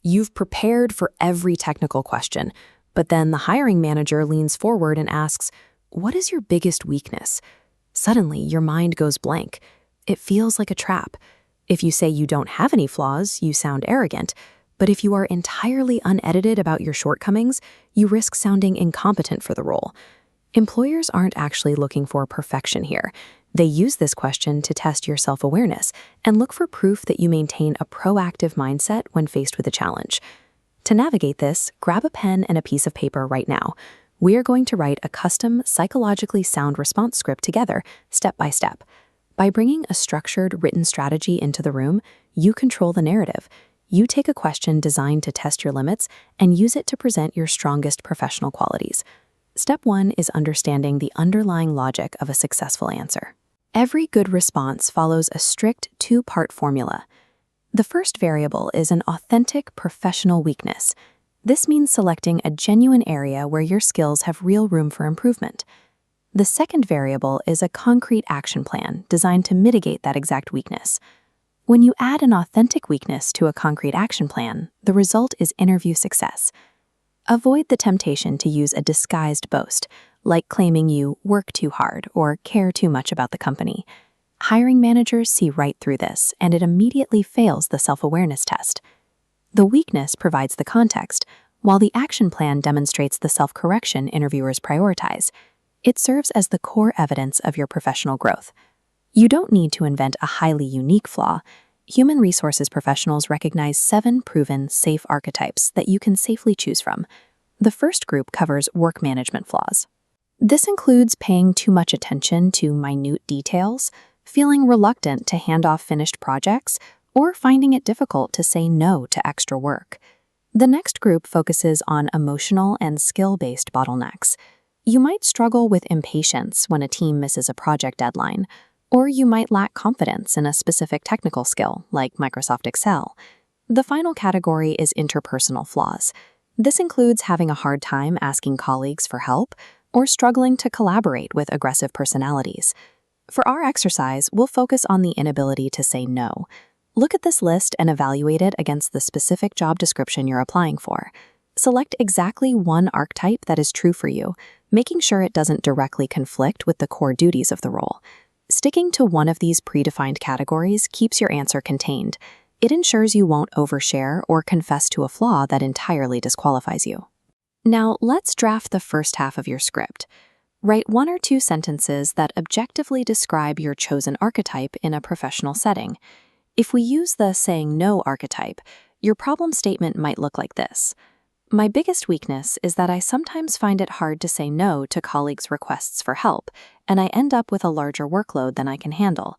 You've prepared for every technical question, but then the hiring manager leans forward and asks, "What is your biggest weakness?" Suddenly, your mind goes blank. It feels like a trap. If you say you don't have any flaws, you sound arrogant. But if you are entirely unedited about your shortcomings, you risk sounding incompetent for the role. Employers aren't actually looking for perfection here. They use this question to test your self-awareness and look for proof that you maintain a proactive mindset when faced with a challenge. To navigate this, grab a pen and a piece of paper right now. We are going to write a custom, psychologically sound response script together, step by step. By bringing a structured, written strategy into the room, you control the narrative. You take a question designed to test your limits and use it to present your strongest professional qualities. Step 1 is understanding the underlying logic of a successful answer. Every good response follows a strict two-part formula. The first variable is an authentic professional weakness. This means selecting a genuine area where your skills have real room for improvement. The second variable is a concrete action plan designed to mitigate that exact weakness. When you add an authentic weakness to a concrete action plan, the result is interview success. Avoid the temptation to use a disguised boast, like claiming you work too hard or care too much about the company. Hiring managers see right through this, and it immediately fails the self-awareness test. The weakness provides the context, while the action plan demonstrates the self-correction interviewers prioritize. It serves as the core evidence of your professional growth. You don't need to invent a highly unique flaw. Human resources professionals recognize 7 proven, safe archetypes that you can safely choose from. The first group covers work management flaws. This includes paying too much attention to minute details, feeling reluctant to hand off finished projects, or finding it difficult to say no to extra work. The next group focuses on emotional and skill-based bottlenecks. You might struggle with impatience when a team misses a project deadline, or you might lack confidence in a specific technical skill, like Microsoft Excel. The final category is interpersonal flaws. This includes having a hard time asking colleagues for help or struggling to collaborate with aggressive personalities. For our exercise, we'll focus on the inability to say no. Look at this list and evaluate it against the specific job description you're applying for. Select exactly one archetype that is true for you, making sure it doesn't directly conflict with the core duties of the role. Sticking to one of these predefined categories keeps your answer contained. It ensures you won't overshare or confess to a flaw that entirely disqualifies you. Now, let's draft the first half of your script. Write 1 or 2 sentences that objectively describe your chosen archetype in a professional setting. If we use the saying no archetype, your problem statement might look like this. My biggest weakness is that I sometimes find it hard to say no to colleagues' requests for help, and I end up with a larger workload than I can handle.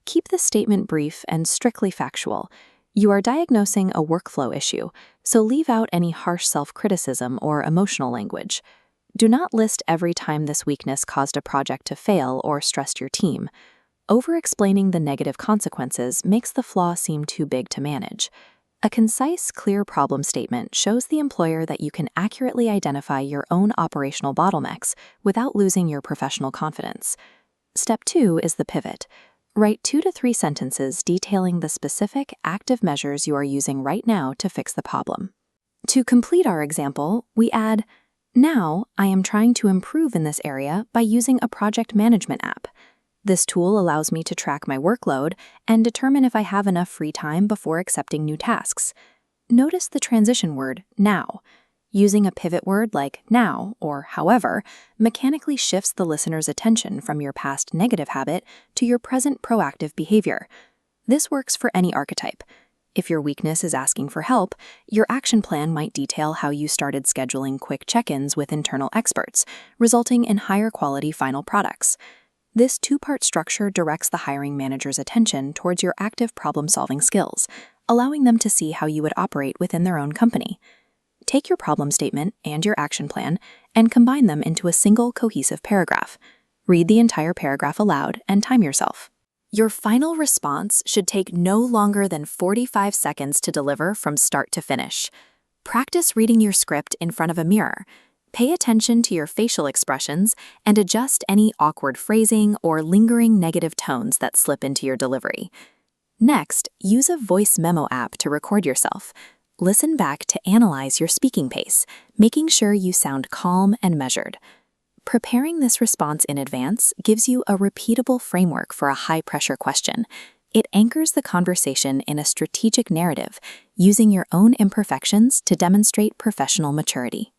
Keep the statement brief and strictly factual. You are diagnosing a workflow issue, so leave out any harsh self-criticism or emotional language. Do not list every time this weakness caused a project to fail or stressed your team. Over-explaining the negative consequences makes the flaw seem too big to manage. A concise, clear problem statement shows the employer that you can accurately identify your own operational bottlenecks without losing your professional confidence. Step 2 is the pivot. Write 2 to 3 sentences detailing the specific, active measures you are using right now to fix the problem. To complete our example, we add, "Now, I am trying to improve in this area by using a project management app. This tool allows me to track my workload and determine if I have enough free time before accepting new tasks." Notice the transition word, now. Using a pivot word like now or however mechanically shifts the listener's attention from your past negative habit to your present proactive behavior. This works for any archetype. If your weakness is asking for help, your action plan might detail how you started scheduling quick check-ins with internal experts, resulting in higher quality final products. This 2-part structure directs the hiring manager's attention towards your active problem-solving skills, allowing them to see how you would operate within their own company. Take your problem statement and your action plan and combine them into a single cohesive paragraph. Read the entire paragraph aloud and time yourself. Your final response should take no longer than 45 seconds to deliver from start to finish. Practice reading your script in front of a mirror. Pay attention to your facial expressions and adjust any awkward phrasing or lingering negative tones that slip into your delivery. Next, use a voice memo app to record yourself. Listen back to analyze your speaking pace, making sure you sound calm and measured. Preparing this response in advance gives you a repeatable framework for a high-pressure question. It anchors the conversation in a strategic narrative, using your own imperfections to demonstrate professional maturity.